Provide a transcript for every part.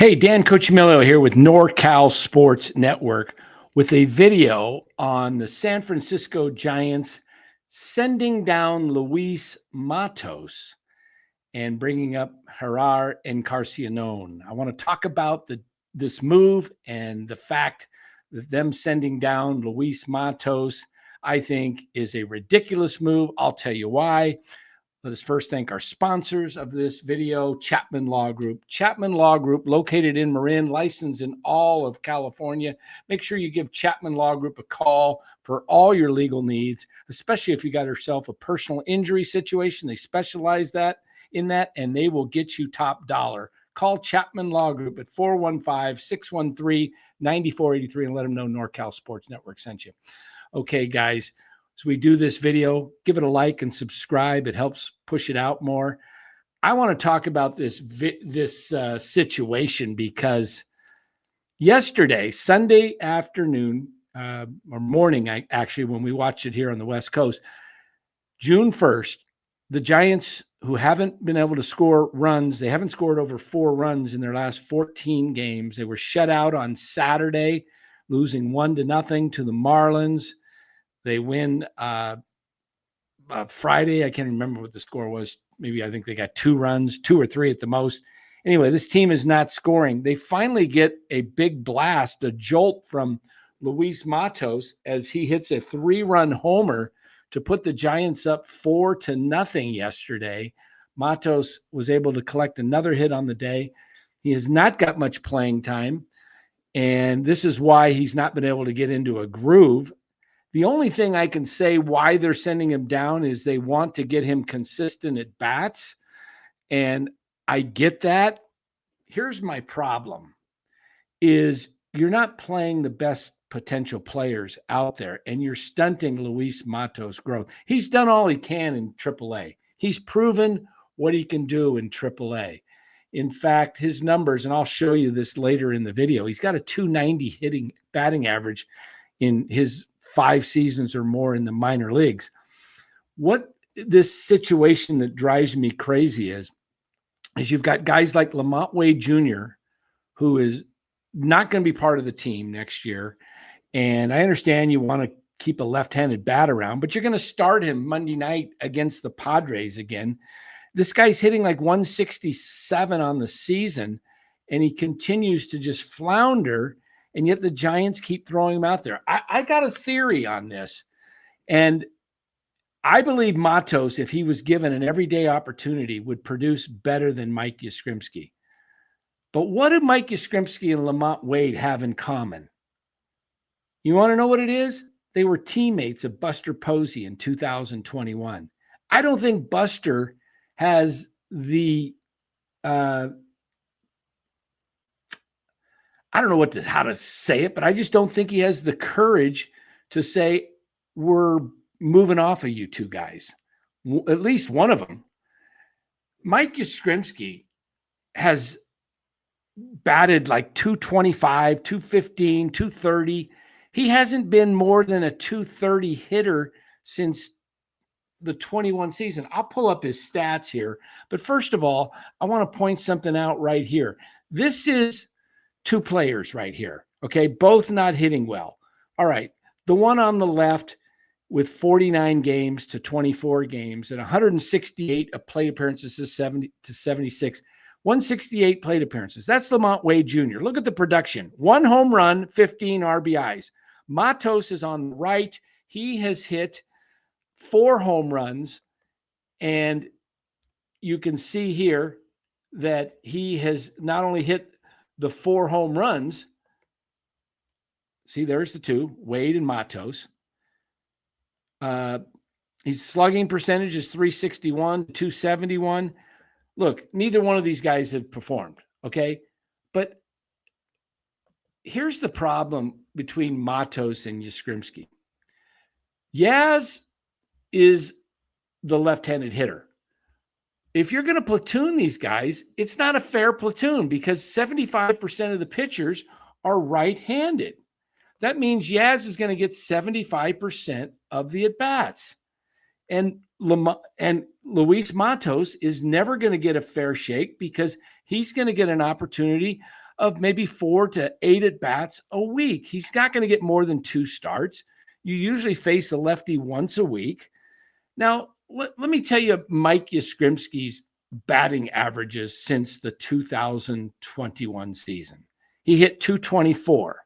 Hey, Dan Cucimillo here with NorCal Sports Network with a video on the San Francisco Giants sending down Luis Matos and bringing up Gerard Encarnacion. I want to talk about this move and the fact that them sending down Luis Matos, I think, is a ridiculous move. I'll tell you why. Let us first thank our sponsors of this video, Chapman Law Group. Chapman Law Group, located in Marin, licensed in all of California. Make sure you give Chapman Law Group a call for all your legal needs, especially if you got yourself a personal injury situation. They specialize in that, and they will get you top dollar. Call Chapman Law Group at 415-613-9483 and let them know NorCal Sports Network sent you. Okay, guys. So we do this video, give it a like and subscribe. It helps push it out more. I want to talk about this situation because yesterday, Sunday afternoon or morning, actually, when we watched it here on the West Coast, June 1st, the Giants, who haven't been able to score runs, they haven't scored over 4 runs in their last 14 games. They were shut out on Saturday, losing 1-0 to the Marlins. They win Friday. I can't remember what the score was. Maybe I think they got 2 runs, 2 or 3 at the most. Anyway, this team is not scoring. They finally get a big blast, a jolt from Luis Matos as he hits a 3-run homer to put the Giants up 4-0 yesterday. Matos was able to collect another hit on the day. He has not got much playing time, and this is why he's not been able to get into a groove. The only thing I can say why they're sending him down is they want to get him consistent at bats. And I get that. Here's my problem is you're not playing the best potential players out there, and you're stunting Luis Matos' growth. He's done all he can in AAA. He's proven what he can do in AAA. In fact, his numbers, and I'll show you this later in the video, he's got a .290 batting average in his 5 seasons or more in the minor leagues. What this situation that drives me crazy is you've got guys like LaMonte Wade Jr., who is not going to be part of the team next year. And I understand you want to keep a left-handed bat around, but you're going to start him Monday night against the Padres again. This guy's hitting like 167 on the season, and he continues to just flounder. And yet the Giants keep throwing him out there. I got a theory on this. And I believe Matos, if he was given an everyday opportunity, would produce better than Mike Yastrzemski. But what do Mike Yastrzemski and LaMonte Wade have in common? You want to know what it is? They were teammates of Buster Posey in 2021. I don't think Buster has the I don't know how to say it, but I just don't think he has the courage to say, we're moving off of you two guys, at least one of them. Mike Yastrzemski has batted like 225, 215, 230. He hasn't been more than a 230 hitter since the 21 season. I'll pull up his stats here. But first of all, I want to point something out right here. This is 2 players right here, okay? Both not hitting well. All right, the one on the left with 49 games to 24 games and 168 plate appearances to 76, 168 plate appearances. That's LaMonte Wade Jr. Look at the production. 1 home run, 15 RBIs. Matos is on the right. He has hit 4 home runs, and you can see here that he has not only hit the 4 home runs. See, there's the 2, Wade and Matos. His slugging percentage is 361, 271. Look, neither one of these guys have performed, okay? But here's the problem between Matos and Yastrzemski. Yaz is the left-handed hitter. If you're going to platoon these guys, it's not a fair platoon because 75% of the pitchers are right-handed. That means Yaz is going to get 75% of the at-bats. And Luis Matos is never going to get a fair shake because he's going to get an opportunity of maybe 4 to 8 at bats a week. He's not going to get more than 2 starts. You usually face a lefty once a week. Now, let me tell you Mike Yastrzemski's batting averages since the 2021 season. He hit 224.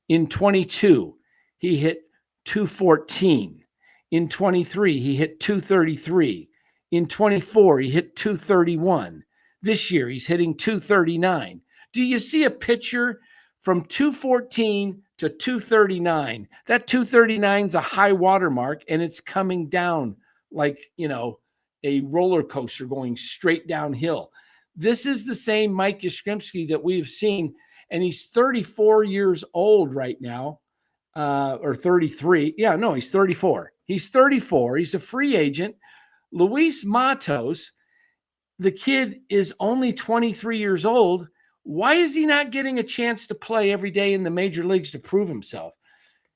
In 22, he hit 214. In 23, he hit 233. In 24, he hit 231. This year, he's hitting 239. Do you see a picture from 214 to 239? That 239 is a high water mark, and it's coming down like, a roller coaster going straight downhill. This is the same Mike Yastrzemski that we've seen, and he's 34 years old right now, or 33. Yeah, no, he's 34. He's 34. He's a free agent. Luis Matos, the kid is only 23 years old. Why is he not getting a chance to play every day in the major leagues to prove himself?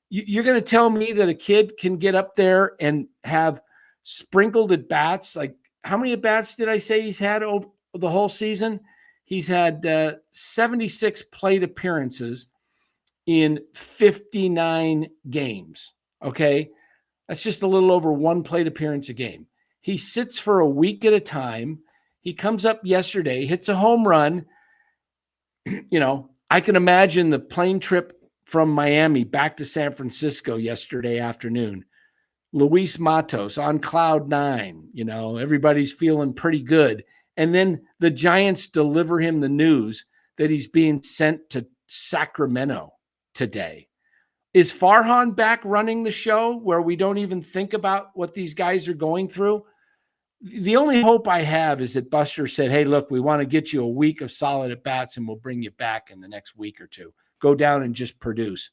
You're going to tell me that a kid can get up there and have sprinkled at bats? Like, how many at bats did I say he's had over the whole season? He's had 76 plate appearances in 59 games. Okay. That's just a little over 1 plate appearance a game. He sits for a week at a time. He comes up yesterday, hits a home run. I can imagine the plane trip from Miami back to San Francisco yesterday afternoon. Luis Matos on cloud 9, everybody's feeling pretty good. And then the Giants deliver him the news that he's being sent to Sacramento today. Is Farhan back running the show where we don't even think about what these guys are going through? The only hope I have is that Buster said, hey, look, we want to get you a week of solid at bats and we'll bring you back in the next week or two. Go down and just produce.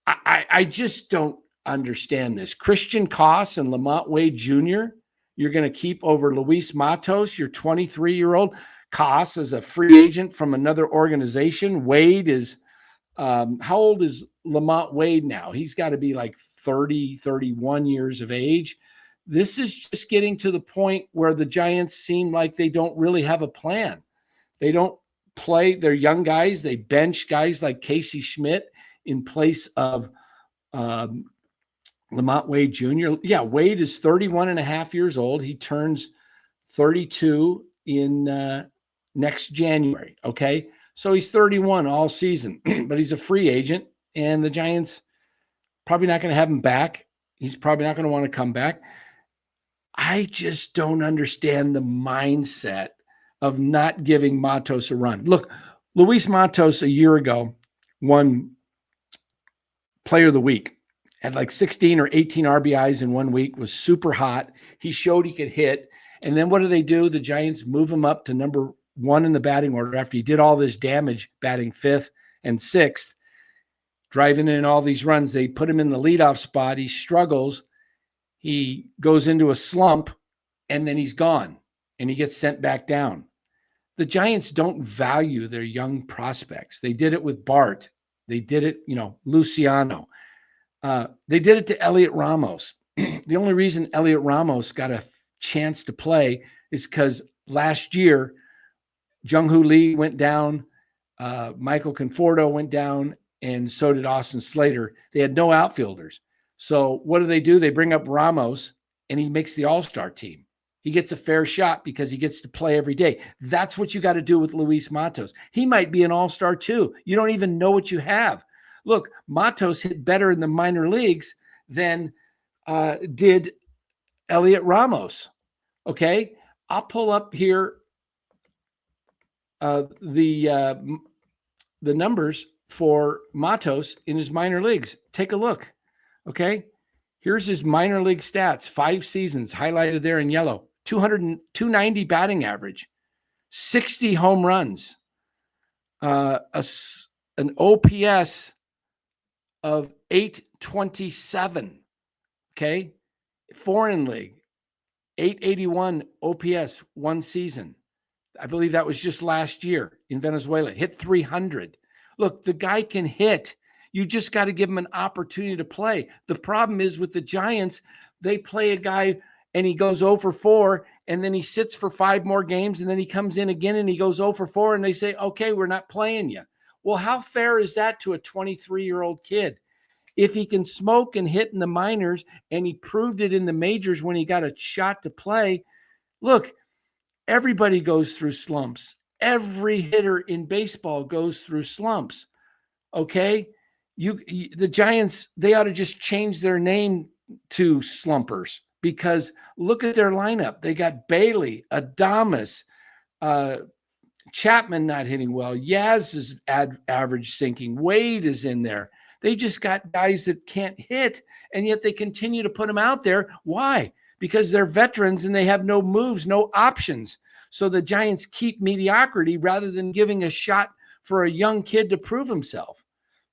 I just don't understand this. Christian Koss and LaMonte Wade Jr., you're going to keep over Luis Matos, your 23-year-old. Koss is a free agent from another organization. Wade is, how old is LaMonte Wade now? He's got to be like 30, 31 years of age. This is just getting to the point where the Giants seem like they don't really have a plan. They don't play their young guys. They bench guys like Casey Schmidt in place of LaMonte Wade Jr. Yeah, Wade is 31 and a half years old. He turns 32 in next January, okay? So he's 31 all season, but he's a free agent, and the Giants probably not going to have him back. He's probably not going to want to come back. I just don't understand the mindset of not giving Matos a run. Look, Luis Matos a year ago won Player of the Week. Had like 16 or 18 RBIs in 1 week, was super hot. He showed he could hit. And then what do? The Giants move him up to number 1 in the batting order after he did all this damage, batting 5th and 6th, driving in all these runs. They put him in the leadoff spot. He struggles. He goes into a slump, and then he's gone, and he gets sent back down. The Giants don't value their young prospects. They did it with Bart. They did it, Luciano. They did it to Elliot Ramos. The only reason Elliot Ramos got a chance to play is because last year, Jung-Hoo Lee went down, Michael Conforto went down, and so did Austin Slater. They had no outfielders. So what do? They bring up Ramos, and he makes the all-star team. He gets a fair shot because he gets to play every day. That's what you got to do with Luis Matos. He might be an all-star too. You don't even know what you have. Look, Matos hit better in the minor leagues than did Elliot Ramos. Okay, I'll pull up here the numbers for Matos in his minor leagues. Take a look. Okay, here's his minor league stats. 5 seasons highlighted there in yellow. 290 batting average, 60 home runs, an OPS of 827. Okay, foreign league, 881 OPS 1 season. I believe that was just last year in Venezuela. Hit 300. Look, the guy can hit. You just got to give him an opportunity to play. The problem is with the Giants, they play a guy and he goes 0 for 4 and then he sits for 5 more games, and then he comes in again and he goes 0 for 4, and they say, okay, we're not playing you. Well, how fair is that to a 23-year-old kid? If he can smoke and hit in the minors, and he proved it in the majors when he got a shot to play, look, everybody goes through slumps. Every hitter in baseball goes through slumps. Okay? The Giants, they ought to just change their name to slumpers, because look at their lineup. They got Bailey, Adames, Chapman not hitting well. Yaz's average sinking. Wade is in there. They just got guys that can't hit, and yet they continue to put them out there. Why? Because they're veterans and they have no moves, no options. So the Giants keep mediocrity rather than giving a shot for a young kid to prove himself.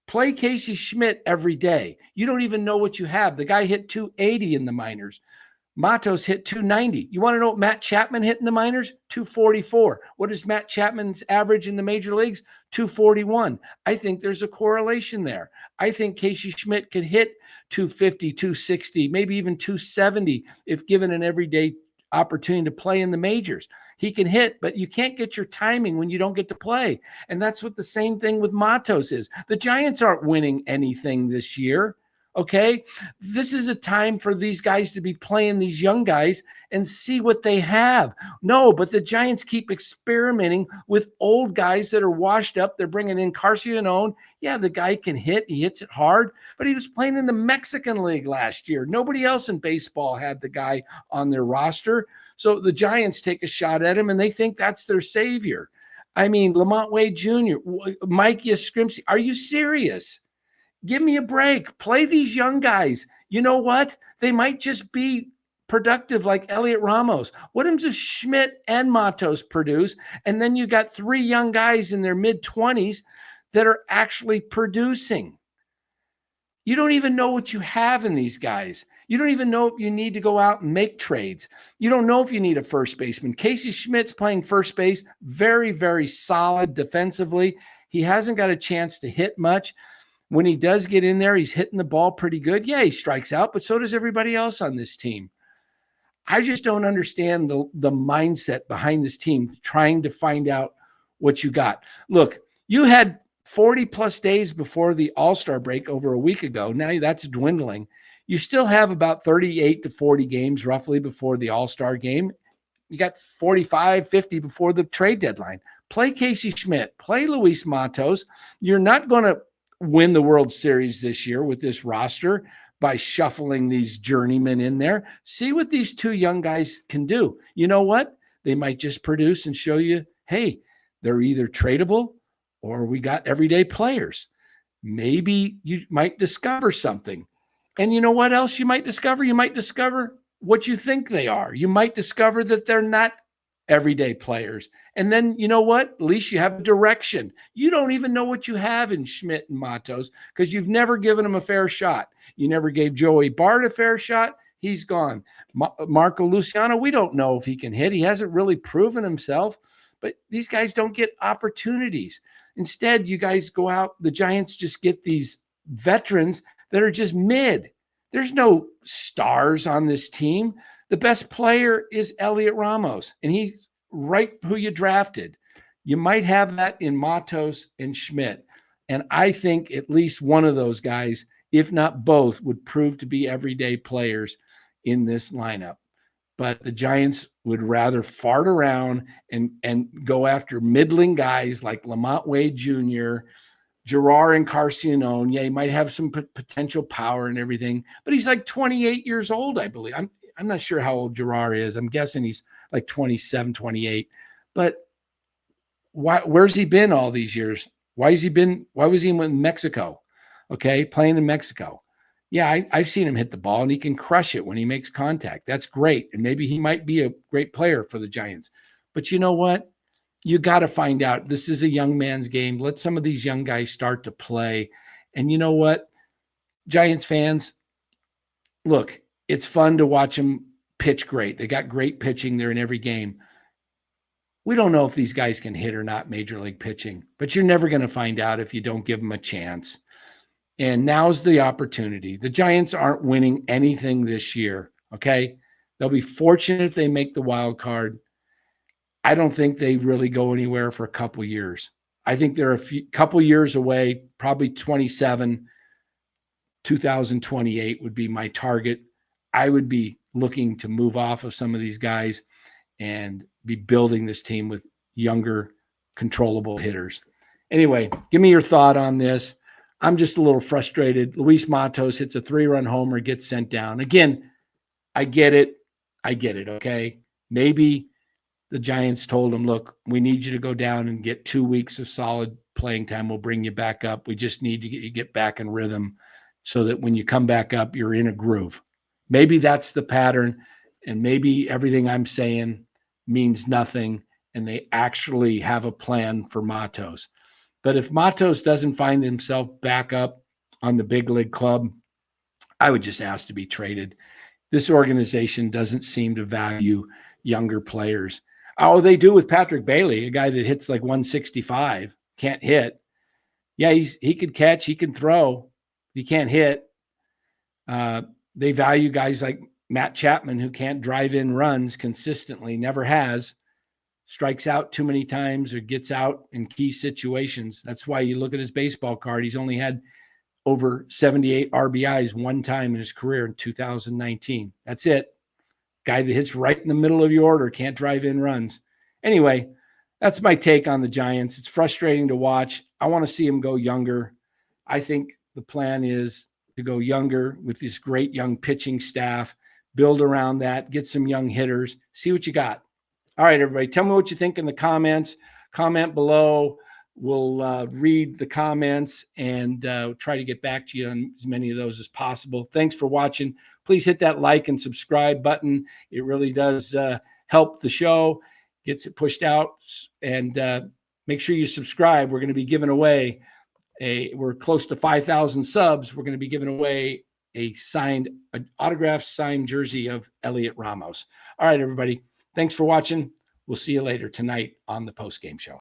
Play Casey Schmitt every day. You don't even know what you have. The guy hit 280 in the minors. Matos hit 290. You want to know what Matt Chapman hit in the minors? 244. What is Matt Chapman's average in the major leagues? 241. I think there's a correlation there. I think Casey Schmitt could hit 250, 260, maybe even 270 if given an everyday opportunity to play in the majors. He can hit, but you can't get your timing when you don't get to play. And that's what the same thing with Matos is. The Giants aren't winning anything this year. Okay, this is a time for these guys to be playing these young guys and see what they have. No, but the Giants keep experimenting with old guys that are washed up. They're bringing in Carcione. Yeah, the guy can hit. He hits it hard, but he was playing in the Mexican League last year. Nobody else in baseball had the guy on their roster. So the Giants take a shot at him, and they think that's their savior. I mean, LaMonte Wade Jr., Mike Yastrzemski, are you serious? Give me a break. Play these young guys. You know what? They might just be productive like Elliot Ramos. What happens if Schmitt and Matos produce, and then you got 3 young guys in their mid-20s that are actually producing? You don't even know what you have in these guys. You don't even know if you need to go out and make trades. You don't know if you need a first baseman. Casey Schmidt's playing first base, very, very solid defensively. He hasn't got a chance to hit much. When he does get in there, he's hitting the ball pretty good. Yeah, he strikes out, but so does everybody else on this team. I just don't understand the mindset behind this team trying to find out what you got. Look, you had 40 plus days before the All-Star break over a week ago. Now that's dwindling. You still have about 38 to 40 games roughly before the All-Star game. You got 45, 50 before the trade deadline. Play Casey Schmitt, play Luis Matos. You're not going to win the World Series this year with this roster by shuffling these journeymen in there. See what these 2 young guys can do. You know what? They might just produce and show you, hey, they're either tradable or we got everyday players. Maybe you might discover something. And you know what else you might discover? You might discover what you think they are. You might discover that they're not everyday players. And then, you know what? At least you have a direction. You don't even know what you have in Schmitt and Matos because you've never given them a fair shot. You never gave Joey Bart a fair shot. He's gone. Marco Luciano, we don't know if he can hit. He hasn't really proven himself, but these guys don't get opportunities. Instead, you guys go out, the Giants just get these veterans that are just mid. There's no stars on this team. The best player is Elliot Ramos, and he's right who you drafted. You might have that in Matos and Schmitt. And I think at least one of those guys, if not both, would prove to be everyday players in this lineup. But the Giants would rather fart around and go after middling guys like LaMonte Wade Jr., Gerard and Carcione. Yeah, he might have some potential power and everything, but he's like 28 years old, I believe. I'm not sure how old Gerard is. I'm guessing he's like 27, 28. But where's he been all these years? Why was he in Mexico? Okay, playing in Mexico. Yeah, I've seen him hit the ball, and he can crush it when he makes contact. That's great, and maybe he might be a great player for the Giants. But you know what? You got to find out. This is a young man's game. Let some of these young guys start to play. And you know what? Giants fans, look, it's fun to watch them pitch great. They got great pitching. They're in every game. We don't know if these guys can hit or not, major league pitching, but you're never going to find out if you don't give them a chance. And now's the opportunity. The Giants aren't winning anything this year, okay? They'll be fortunate if they make the wild card. I don't think they really go anywhere for a couple years. I think they're a couple years away, probably 27, 2028 would be my target. I would be looking to move off of some of these guys and be building this team with younger, controllable hitters. Anyway, give me your thought on this. I'm just a little frustrated. Luis Matos hits a 3-run homer, gets sent down. Again, I get it. Okay. Maybe the Giants told him, look, we need you to go down and get 2 weeks of solid playing time. We'll bring you back up. We just need to get back in rhythm so that when you come back up, you're in a groove. Maybe that's the pattern, and maybe everything I'm saying means nothing, and they actually have a plan for Matos. But if Matos doesn't find himself back up on the big league club, I would just ask to be traded. This organization doesn't seem to value younger players. Oh, they do with Patrick Bailey, a guy that hits like 165, can't hit. Yeah, he could catch, he can throw, he can't hit. They value guys like Matt Chapman, who can't drive in runs consistently, never has, strikes out too many times or gets out in key situations. That's why you look at his baseball card. He's only had over 78 RBIs one time in his career in 2019. That's it. Guy that hits right in the middle of your order, can't drive in runs. Anyway, that's my take on the Giants. It's frustrating to watch. I want to see them go younger. I think the plan is to go younger with this great young pitching staff, build around that, get some young hitters, see what you got. All right, everybody, tell me what you think in the comments. Comment below. We'll read the comments and try to get back to you on as many of those as possible. Thanks for watching. Please hit that like and subscribe button. It really does help the show, gets it pushed out. And make sure you subscribe. We're going to be giving away we're close to 5,000 subs. We're going to be giving away an autographed signed jersey of Elliot Ramos. All right, everybody. Thanks for watching. We'll see you later tonight on the postgame show.